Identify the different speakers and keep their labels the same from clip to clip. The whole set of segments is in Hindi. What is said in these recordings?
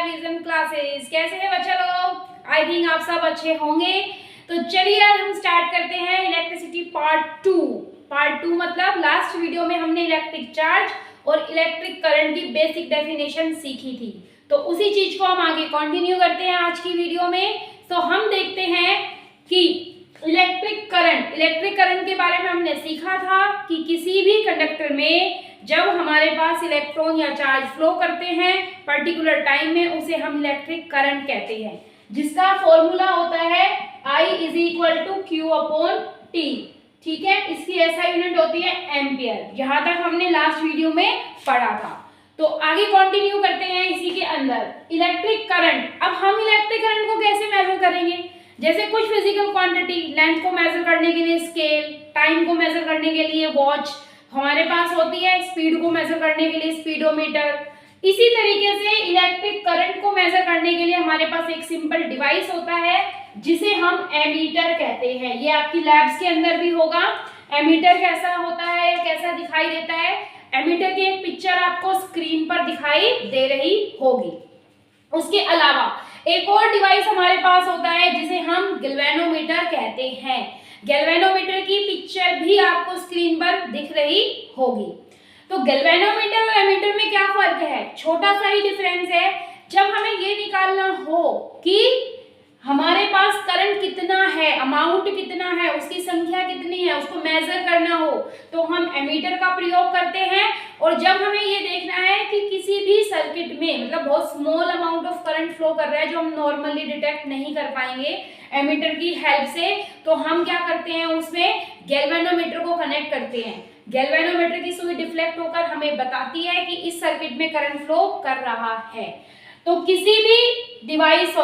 Speaker 1: Vision classes. कैसे हैं बच्चे लोग? आई थिंक आप सब अच्छे होंगे। तो चलिए आज हम स्टार्ट करते हैं इलेक्ट्रिसिटी पार्ट टू मतलब लास्ट वीडियो में हमने इलेक्ट्रिक चार्ज और इलेक्ट्रिक करंट की बेसिक डेफिनेशन सीखी थी, तो उसी चीज को हम आगे कंटिन्यू करते हैं आज की वीडियो में। तो हम देखते हैं कि इलेक्ट्रिक करंट के बारे में हमने सीखा था कि किसी भी कंडक्टर में जब हमारे पास इलेक्ट्रॉन या चार्ज फ्लो करते हैं पर्टिकुलर टाइम में, उसे हम इलेक्ट्रिक करंट कहते हैं, जिसका फॉर्मूला होता है I = Q/T। ठीक है, इसकी ऐसा यूनिट होती है एम्पियर। यहां तक हमने लास्ट वीडियो में पढ़ा था। तो आगे कंटिन्यू करते हैं इसी के अंदर इलेक्ट्रिक करंट। अब हम इलेक्ट्रिक करंट को कैसे मेजर करेंगे? जैसे कुछ फिजिकल क्वांटिटी, लेंथ को मेजर करने के लिए स्केल, टाइम को मेजर करने के लिए वॉच हमारे पास होती है, स्पीड को मेजर करने के लिए स्पीडोमीटर। इसी तरीके से इलेक्ट्रिक करंट को मेजर करने के लिए हमारे पास एक सिंपल डिवाइस होता है जिसे हम एमीटर कहते हैं। ये आपकी लैब्स के अंदर भी होगा। एमीटर कैसा होता है, कैसा दिखाई देता है? एमीटर की एक पिक्चर आपको स्क्रीन पर दिखाई दे रही होगी। उसके अलावा एक और डिवाइस हमारे पास होता है जिसे हम गैल्वेनोमीटर कहते हैं। गैल्वेनोमीटर की पिक्चर भी आपको स्क्रीन पर दिख रही होगी। तो गैल्वेनोमीटर और एमीटर में क्या फर्क है? छोटा सा ही डिफरेंस है। जब हमें ये निकालना हो कि हमारे पास करंट कितना है, अमाउंट कितना है, उसकी संख्या कितनी है, उसको मेजर करना हो तो हम एमीटर का प्रयोग करते हैं। और जब हमें ये देखना है कि किसी भी सर्किट में मतलब बहुत small amount of current flow कर रहा है जो हम नॉर्मली डिटेक्ट नहीं कर पाएंगे एमीटर की हेल्प से, तो हम क्या करते हैं, उसमें गैल्वेनोमीटर को कनेक्ट करते हैं। गैल्वेनोमीटर की सुई डिफ्लेक्ट होकर हमें बताती है कि इस सर्किट में करंट फ्लो कर रहा है। तो किसी भी डिवाइस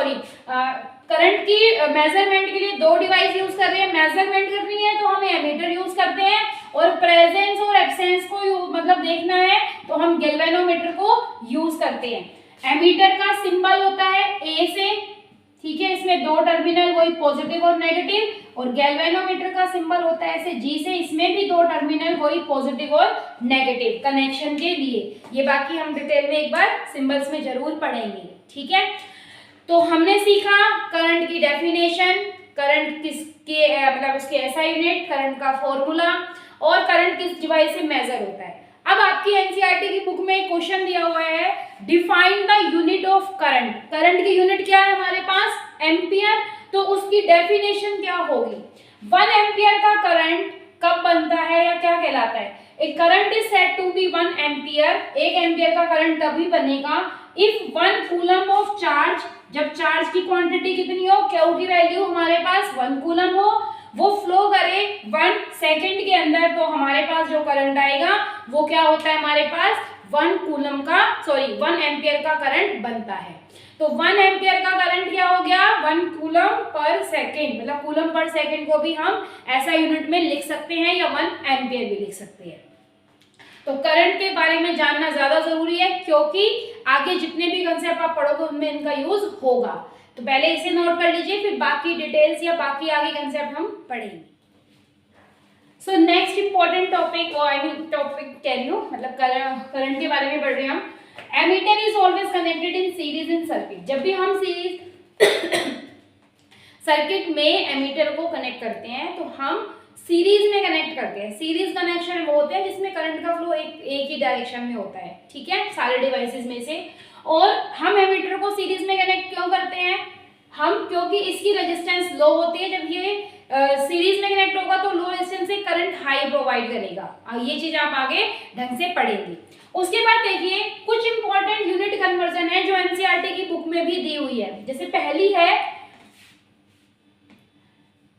Speaker 1: करंट की मेजरमेंट के लिए दो डिवाइस यूज कर रहे हैं। मेजरमेंट करनी है तो हम एमीटर यूज करते हैं, और प्रेजेंस और एब्सेंस को मतलब देखना है तो हम गैल्वेनोमीटर को यूज करते हैं। एमीटर का सिंबल होता है ए से, ठीक है, इसमें दो टर्मिनल, वही पॉजिटिव और नेगेटिव। और गैल्वेनोमीटर का सिंबल होता है ऐसे जी से, इसमें भी दो टर्मिनल, वही पॉजिटिव और नेगेटिव कनेक्शन के लिए। ये बाकी हम डिटेल में एक बार सिंबल्स में जरूर पढ़ेंगे। ठीक है, तो हमने सीखा करंट की डेफिनेशन, करंट किसके मतलब उसके ऐसा यूनिट, करंट का फॉर्मूला और करंट किस डिवाइस से मेजर होता है। अब आपकी एनसीईआरटी की बुक में एक क्वेश्चन दिया हुआ है, define the unit of current. Current की यूनिट क्या है हमारे पास? एम्पियर। तो उसकी डेफिनेशन क्या होगी? 1 एम्पियर का करंट कब बनता है या क्या कहलाता है? एक current is said to be 1 ampere. 1 ampere का करंट तभी बनेगा इफ 1 कूलम ऑफ चार्ज, जब चार्ज की क्वांटिटी कितनी हो, क्यू की वैल्यू हमारे पास 1 कूलम हो, वो फ्लो करे 1 सेकेंड के अंदर, तो हमारे पास जो करंट आएगा वो क्या होता है, हमारे पास 1 एम्पियर का करंट बनता है। तो 1 एम्पियर का करंट क्या हो गया? 1 कूलम पर सेकेंड। मतलब कूलम पर सेकेंड को भी हम ऐसा यूनिट में लिख सकते हैं या 1 एम्पियर भी लिख सकते हैं। तो करंट के बारे में जानना ज्यादा जरूरी है क्योंकि आगे जितने भी कंसेप्ट आप पढ़ोगे उनमें इनका यूज होगा। तो पहले इसे नोट कर लीजिए, फिर बाकी डिटेल्स या बाकी आगे कंसेप्ट हम पढ़ेंगे। सो नेक्स्ट इंपॉर्टेंट टॉपिक कह रही हूँ, मतलब करंट के बारे में पढ़ रहे हैं हम। Ammeter is always connected in series in circuit. जब भी हम सीरीज सर्किट में एमीटर को कनेक्ट करते हैं तो हम सीरीज में कनेक्ट करते हैं। सीरीज कनेक्शन वो होते हैं जिसमें करंट का फ्लो एक ही डायरेक्शन में होता है, ठीक है, सारे डिवाइसेस में से। और हम एमीटर को सीरीज में कनेक्ट क्यों करते हैं? क्योंकि इसकी रेजिस्टेंस लो होती है। जब ये सीरीज में कनेक्ट होगा तो लो रेजिस्टेंस से करंट हाई प्रोवाइड करेगा। ये चीज आप आगे ढंग से पढ़ेंगे। उसके बाद देखिए कुछ इंपॉर्टेंट यूनिट कन्वर्जन है जो एनसीईआरटी की बुक में भी दी हुई है। जैसे पहली है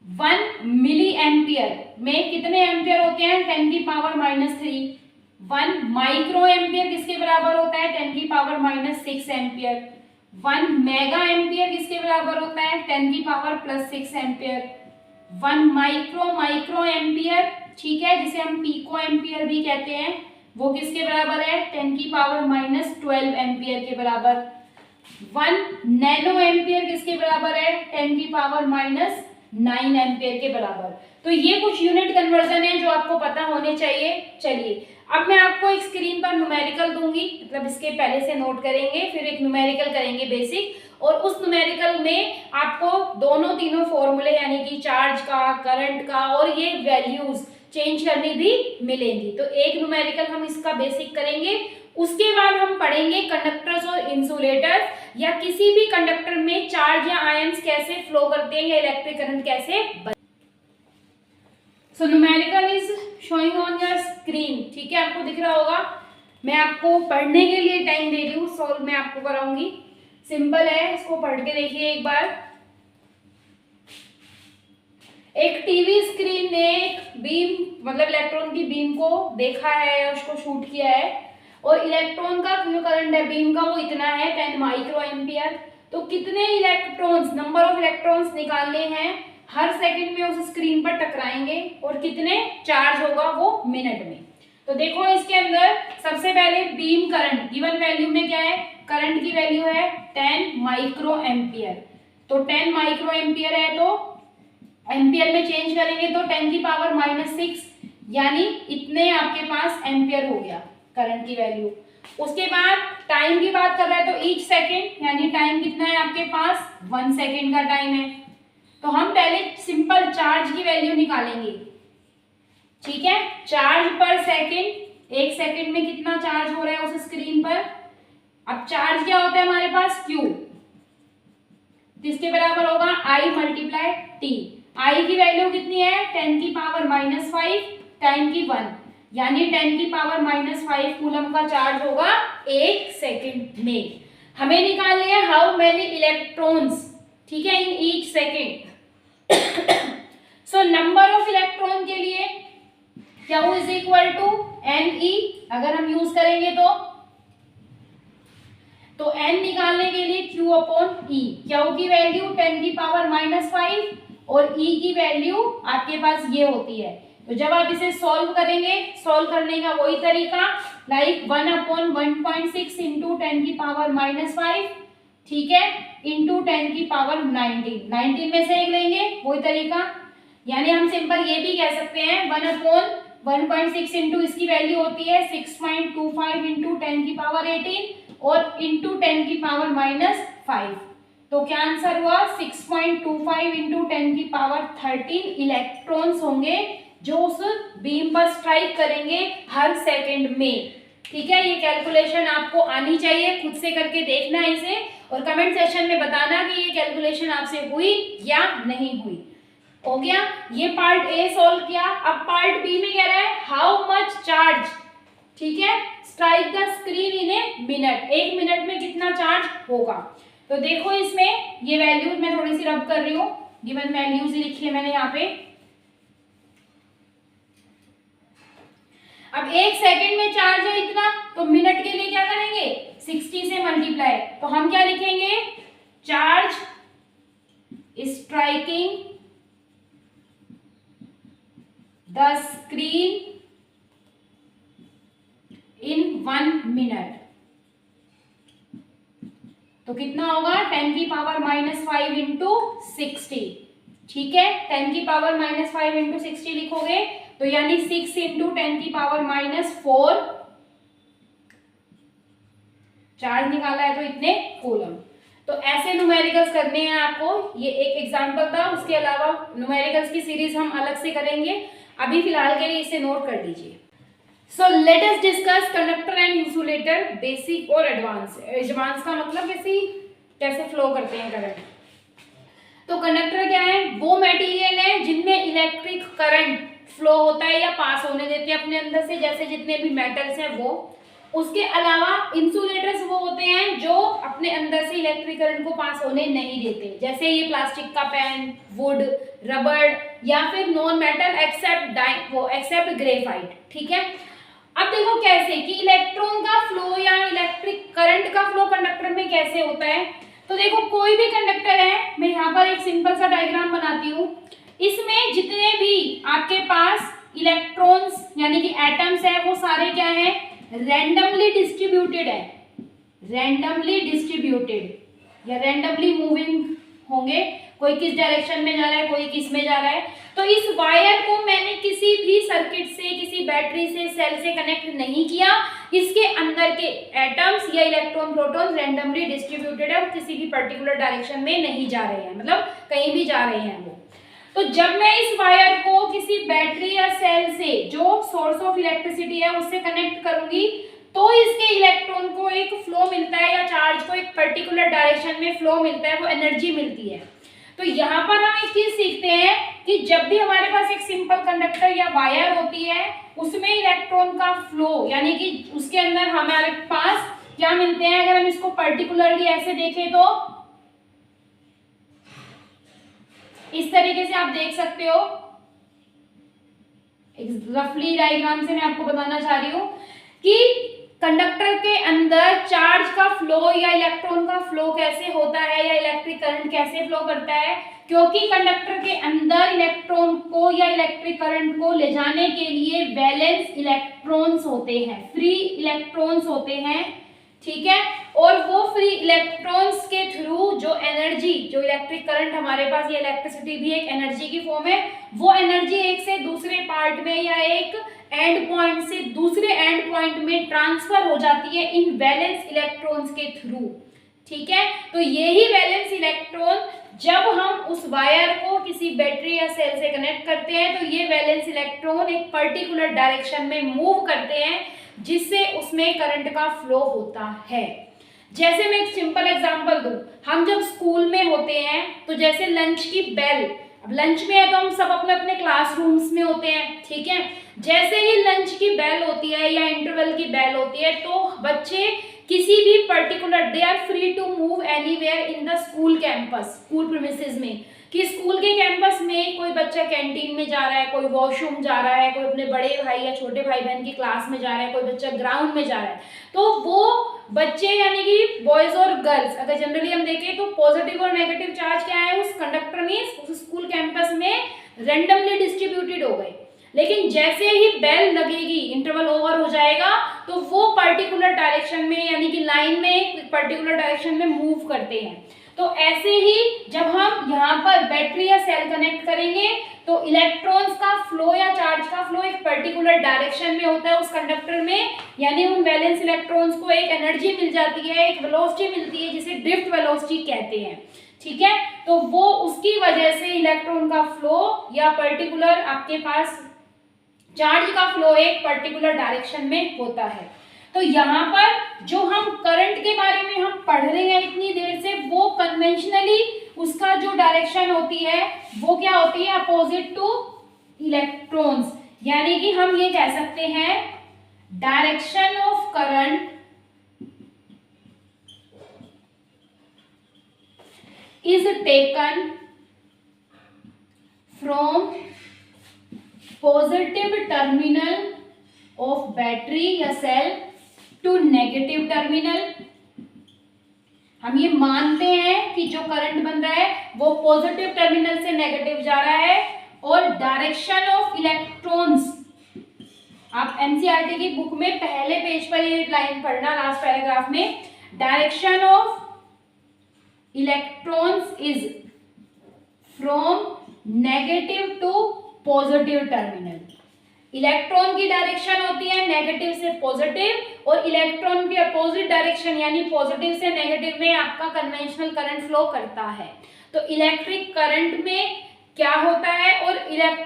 Speaker 1: 1 मिली एम्पियर में कितने एम्पियर होते हैं? 10⁻³ 1 माइक्रो एम्पियर किसके बराबर होता है? 10⁻⁻6 एम्पियर। 1 मेगा एम्पियर किसके बराबर होता है? 10⁻+6 एम्पियर। 1 माइक्रो एम्पियर, ठीक है, जिसे हम पीको एम्पियर भी कहते हैं, वो किसके बराबर है? 10⁻12 एम्पियर के बराबर। 1 नैनो एम्पियर किसके बराबर है? 10⁻9 एम्पियर के बराबर। तो ये कुछ यूनिट कन्वर्जन है जो आपको पता होने चाहिए। चलिए अब मैं आपको एक स्क्रीन पर न्यूमेरिकल दूंगी, मतलब इसके पहले से नोट करेंगे, फिर एक न्यूमेरिकल करेंगे बेसिक, और उस न्यूमेरिकल में आपको दोनों तीनों फॉर्मूले यानी कि चार्ज का, करंट का और ये वैल्यूज चेंज करनी भी मिलेंगी। तो एक न्यूमेरिकल हम इसका बेसिक करेंगे, उसके बाद हम पढ़ेंगे कंडक्टर्स और इंसुलेटर्स या किसी भी कंडक्टर में चार्ज या आयंस कैसे फ्लो करते हैं या इलेक्ट्रिक करंट कैसे। So numerical is showing on your screen, ठीक है, आपको दिख रहा होगा। मैं आपको पढ़ने के लिए टाइम दे रही हूँ, सॉल्व मैं आपको कराऊंगी, सिंपल है, इसको पढ़ के देखिए एक बार। एक टीवी स्क्रीन ने एक बीम मतलब इलेक्ट्रॉन की बीम को देखा है या उसको शूट किया है, और इलेक्ट्रॉन का जो करंट है बीम का वो इतना है 10 माइक्रो एम्पियर। तो कितने इलेक्ट्रॉन्स, नंबर ऑफ इलेक्ट्रॉन्स निकालने हैं हर सेकंड में उस स्क्रीन पर टकराएंगे, और कितने चार्ज होगा वो मिनट में। तो देखो इसके अंदर सबसे पहले बीम करंट गिवन वैल्यू में क्या है, करंट की वैल्यू है 10 माइक्रो एम्पियर। तो 10 माइक्रो एम्पियर है तो एम्पियर में चेंज करेंगे तो 10 की पावर -6 यानी इतने आपके पास एम्पियर हो गया करंट की वैल्यू। उसके बाद टाइम की बात कर रहा है तो ईच सेकेंड यानी टाइम कितना है आपके पास 1 सेकेंड का टाइम है। तो हम पहले सिंपल चार्ज की वैल्यू निकालेंगे, ठीक है, चार्ज पर सेकेंड, एक सेकेंड में कितना चार्ज हो रहा है उस स्क्रीन पर। अब चार्ज क्या होता है हमारे पास Q, जिसके बराबर होगा I मल्टीप्लाई T। I की वैल्यू कितनी है 10 की पावर -5 टाइम की 1 यानी 10 की पावर -5 कूलम का चार्ज होगा एक सेकेंड में। हमें निकालने हैं हाउ मेनी इलेक्ट्रॉन्स, ठीक है, in each second. So number of electron के लिए Q is equal to NE अगर हम यूज करेंगे तो n निकालने के लिए Q अपॉन E। Q की वैल्यू 10 की पावर -5 और E की वैल्यू आपके पास ये होती है। तो जब आप इसे सॉल्व करेंगे, सॉल्व करने का वही तरीका, लाइक 1 अपॉन 1.6 इंटू 10 की पावर -5, ठीक है, इंटू 10 की पावर 19 में से एक लेंगे, वही तरीका। यानी हम सिंपल ये भी कह सकते हैं 1 अपॉन 1.6 इंटू इसकी वैल्यू होती है 6.25 इंटू 10 की पावर 18 और इंटू 10 की पावर -5। तो क्या आंसर हुआ 6.25 इंटू 10 की पावर 13 इलेक्ट्रॉन्स होंगे जो उस बीम पर स्ट्राइक करेंगे हर सेकंड में, ठीक है। ये कैलकुलेशन आपको आनी चाहिए, खुद से करके देखना है इसे और कमेंट सेक्शन में बताना कि ये कैलकुलेशन आपसे हुई या नहीं हुई। हो गया, ये पार्ट ए सॉल्व किया। अब पार्ट बी में कह रहा है हाउ मच चार्ज, ठीक है, strike the screen in a minute, एक मिनट में कितना चार्ज होगा। तो देखो इसमें ये वैल्यूज मैं थोड़ी सी रब कर रही हूँ, गिवन वैल्यूज ही लिखी है मैंने यहाँ पे। अब एक सेकंड में चार्ज है इतना, तो मिनट के लिए क्या करेंगे 60 से मल्टीप्लाई। तो हम क्या लिखेंगे, charge striking the screen in 1 minute. तो कितना होगा 10 की पावर -5 इंटू 60, ठीक है, 10 की पावर -5 इंटू 60 लिखोगे तो यानी 6 इंटू 10 की पावर -4 चार्ज निकाला है तो इतने कूलम। तो ऐसे न्यूमेरिकल्स करने हैं आपको, ये एक एग्जांपल था, उसके अलावा न्यूमेरिकल्स की सीरीज हम अलग से करेंगे, अभी फिलहाल के लिए इसे नोट कर लीजिए। So let us discuss conductor and insulator, basic और एडवांस। एडवांस का मतलब कैसे फ्लो करते हैं करंट। तो कंडक्टर क्या है, वो मटेरियल है जिनमें इलेक्ट्रिक करंट फ्लो होता है या पास होने देते हैं अपने अंदर से, जैसे जितने भी मेटल्स हैं वो। उसके अलावा इंसुलेटर्स वो होते हैं जो अपने अंदर से इलेक्ट्रिक करंट को पास होने नहीं देते, जैसे ये प्लास्टिक का पेन, वुड, रबड़ या फिर नॉन मेटल एक्सेप्ट ग्रेफाइट, ठीक है। अब देखो कैसे कि इलेक्ट्रॉन का फ्लो या इलेक्ट्रिक करंट का फ्लो कंडक्टर में कैसे होता है। तो देखो कोई भी कंडक्टर है, मैं यहाँ पर एक सिंपल सा डायग्राम बनाती हूँ, इसमें जितने भी आपके पास इलेक्ट्रॉन्स यानी कि एटम्स है वो सारे क्या है, रैंडमली डिस्ट्रीब्यूटेड है, रैंडमली डिस्ट्रीब्यूटेड या रैंडमली मूविंग होंगे। कोई किस डायरेक्शन में जा रहा है, कोई किस में जा रहा है। तो इस वायर को मैंने किसी भी सर्किट से, किसी बैटरी से, सेल से कनेक्ट नहीं किया। इसके अंदर के एटम्स या इलेक्ट्रॉन प्रोटॉन रैंडमली डिस्ट्रीब्यूटेड है, किसी भी पर्टिकुलर डायरेक्शन में नहीं जा रहे हैं, मतलब कहीं भी जा रहे हैं वो। तो जब मैं इस वायर को किसी बैटरी या सेल से जो सोर्स ऑफ इलेक्ट्रिसिटी है उससे कनेक्ट करूंगी तो इसके इलेक्ट्रॉन को एक फ्लो मिलता है या चार्ज को एक पर्टिकुलर डायरेक्शन में फ्लो मिलता है, वो एनर्जी मिलती है। तो यहाँ पर हम एक चीज सीखते हैं कि जब भी हमारे पास एक सिंपल कंडक्टर या वायर होती है उसमें इलेक्ट्रॉन का फ्लो, यानी कि उसके अंदर हमारे पास क्या मिलते हैं, अगर हम इसको पर्टिकुलरली ऐसे देखें तो इस तरीके से आप देख सकते हो। रफली डायग्राम से मैं आपको बताना चाह रही हूँ कि कंडक्टर के अंदर चार्ज का फ्लो या इलेक्ट्रॉन का फ्लो कैसे होता है या इलेक्ट्रिक करंट कैसे फ्लो करता है, क्योंकि कंडक्टर के अंदर इलेक्ट्रॉन को या इलेक्ट्रिक करंट को ले जाने के लिए वैलेंस इलेक्ट्रॉन्स होते हैं, फ्री इलेक्ट्रॉन्स होते हैं, ठीक है। और वो फ्री इलेक्ट्रॉन्स के थ्रू जो एनर्जी, जो इलेक्ट्रिक करंट हमारे पास, ये इलेक्ट्रिसिटी भी एक एनर्जी की फॉर्म है, वो एनर्जी एक से दूसरे पार्ट में या एक एंड पॉइंट से दूसरे एंड पॉइंट में ट्रांसफर हो जाती है इन वैलेंस इलेक्ट्रॉन्स के थ्रू, ठीक है। तो यही वैलेंस इलेक्ट्रॉन जब हम उस वायर को किसी बैटरी या सेल से कनेक्ट करते हैं तो ये वैलेंस इलेक्ट्रॉन एक पर्टिकुलर डायरेक्शन में मूव करते हैं जिससे उसमें करंट का फ्लो होता है। जैसे मैं एक सिंपल एग्जांपल दूं, हम जब स्कूल में होते हैं तो जैसे लंच की बेल, अब लंच में है तो हम सब अपने अपने क्लासरूम्स में होते हैं, ठीक है। जैसे ही लंच की बेल होती है या इंटरवल की बेल होती है तो बच्चे किसी भी particular, they are free to move anywhere in the school campus, school premises में, कि स्कूल के कैंपस में कोई बच्चा कैंटीन में जा रहा है, कोई वॉशरूम जा रहा है, कोई अपने बड़े भाई या छोटे भाई बहन की क्लास में जा रहा है, कोई बच्चा ग्राउंड में जा रहा है। तो वो बच्चे यानी कि बॉयज और गर्ल्स, अगर जनरली हम देखें तो पॉजिटिव और नेगेटिव चार्ज क्या है उस कंडक्टर में, उस स्कूल कैंपस में रैंडमली डिस्ट्रीब्यूटेड हो गए। लेकिन जैसे ही बेल लगेगी, इंटरवल ओवर हो जाएगा, तो वो पर्टिकुलर डायरेक्शन में यानी कि लाइन में पर्टिकुलर डायरेक्शन में मूव करते हैं। तो ऐसे ही जब हम यहाँ पर बैटरी या सेल कनेक्ट करेंगे तो इलेक्ट्रॉन्स का फ्लो या चार्ज का फ्लो एक पर्टिकुलर डायरेक्शन में होता है उस कंडक्टर में, यानी उन वैलेंस इलेक्ट्रॉन्स को एक एनर्जी मिल जाती है, एक वेलोसिटी मिलती है जिसे ड्रिफ्ट वेलोसिटी कहते हैं, ठीक है। तो वो उसकी वजह से इलेक्ट्रॉन का फ्लो या पर्टिकुलर आपके पास चार्ज का फ्लो एक पर्टिकुलर डायरेक्शन में होता है। तो यहाँ पर जो हम करंट के बारे में हम पढ़ रहे हैं इतनी देर से, वो कन्वेंशनली उसका जो डायरेक्शन होती है वो क्या होती है, अपोजिट टू इलेक्ट्रॉन्स, यानी कि हम ये कह सकते हैं direction of current is taken from positive terminal of battery या सेल टू नेगेटिव टर्मिनल। हम ये मानते हैं कि जो करंट बन रहा है वो पॉजिटिव टर्मिनल से नेगेटिव जा रहा है, और डायरेक्शन ऑफ इलेक्ट्रॉन्स, आप एनसीईआरटी की बुक में पहले पेज पर ये लाइन पढ़ना, लास्ट पैराग्राफ में, direction of electrons is from negative to positive terminal. Electron की डायरेक्शन होती है नेगेटिव से पॉजिटिव, और इलेक्ट्रॉन की अपोजिट डायरेक्शन यानी पॉजिटिव से नेगेटिव में आपका कन्वेंशनल करंट फ्लो करता है। तो इलेक्ट्रिक करंट में क्या होता है और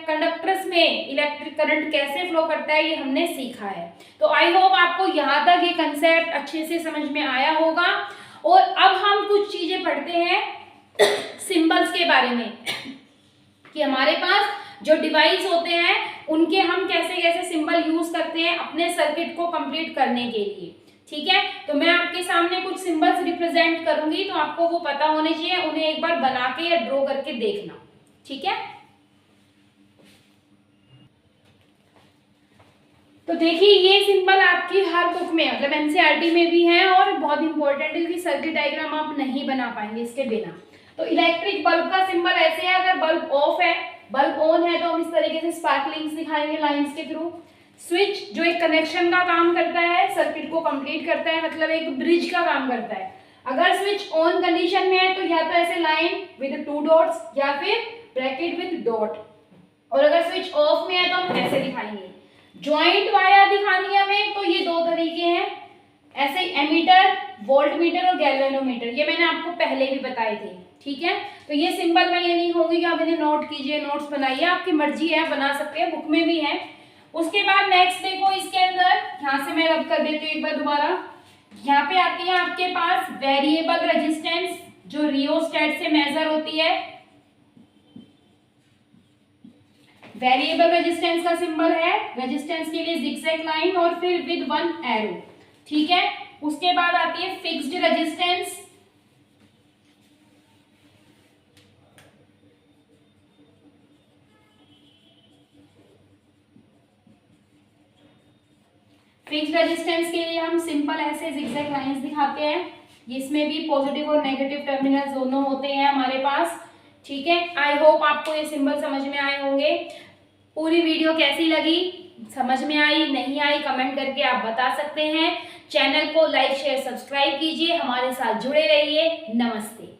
Speaker 1: कंडक्टर्स में इलेक्ट्रिक करंट कैसे फ्लो करता है ये हमने सीखा है। तो आई होप आपको यहाँ तक ये कंसेप्ट अच्छे से समझ में आया होगा। और अब हम कुछ चीजें पढ़ते हैं सिंबल्स के बारे में, कि हमारे पास जो डिवाइस होते हैं उनके हम कैसे कैसे सिंबल यूज करते हैं अपने सर्किट को कंप्लीट करने के लिए, ठीक है। तो मैं आपके सामने कुछ सिंबल्स रिप्रेजेंट करूंगी, तो आपको वो पता होने चाहिए, उन्हें एक बार बना के या ड्रॉ करके देखना, ठीक है। तो देखिए ये सिंबल आपकी हर बुक में, मतलब एनसीईआरटी में भी है, और बहुत इंपॉर्टेंट है कि सर्किट डायग्राम आप नहीं बना पाएंगे इसके बिना। तो इलेक्ट्रिक बल्ब का सिंबल ऐसे है, अगर बल्ब ऑफ है, बल्ब ऑन है तो हम इस तरीके से स्पार्कलिंग्स दिखाएंगे लाइंस के थ्रू। स्विच जो एक कनेक्शन का काम करता है, सर्किट को कंप्लीट करता है, मतलब एक ब्रिज का काम करता है। अगर स्विच ऑन कंडीशन में है तो या तो ऐसे लाइन विद 2 डॉट्स या फिर ब्रैकेट विद डॉट, और अगर स्विच ऑफ में है तो हम ऐसे दिखाएंगे। ज्वाइंट वायर दिखानी है हमें तो ये दो तरीके हैं, ऐसे एमीटर, वोल्टमीटर और गैल्वेनोमीटर, ये मैंने आपको पहले भी बताए थे, ठीक है। तो ये सिंबल मैं ये नहीं कहूंगी कि आप इन्हें नोट कीजिए, नोट्स बनाइए, आपकी मर्जी है, बना सकते हैं, बुक में भी है। उसके बाद नेक्स्ट देखो इसके अंदर, यहाँ से मैं रब कर देती हूँ एक बार दोबारा। यहाँ पे आती है आपके पास वेरिएबल रेजिस्टेंस, जो रियोस्टेट से मेजर होती है। वेरिएबल रेजिस्टेंस का सिंबल है, रेजिस्टेंस के लिए जिगजैग लाइन और फिर विद 1 एरो, ठीक है। उसके बाद आती है फिक्स्ड रेजिस्टेंस, फिक्स्ड रेजिस्टेंस के लिए हम सिंपल ऐसे जिगजैग लाइंस दिखाते हैं, इसमें भी पॉजिटिव और नेगेटिव टर्मिनल दोनों होते हैं हमारे पास, ठीक है। आई होप आपको ये सिंबल समझ में आए होंगे। पूरी वीडियो कैसी लगी, समझ में आई नहीं आई, कमेंट करके आप बता सकते हैं। चैनल को लाइक शेयर सब्सक्राइब कीजिए, हमारे साथ जुड़े रहिए। नमस्ते।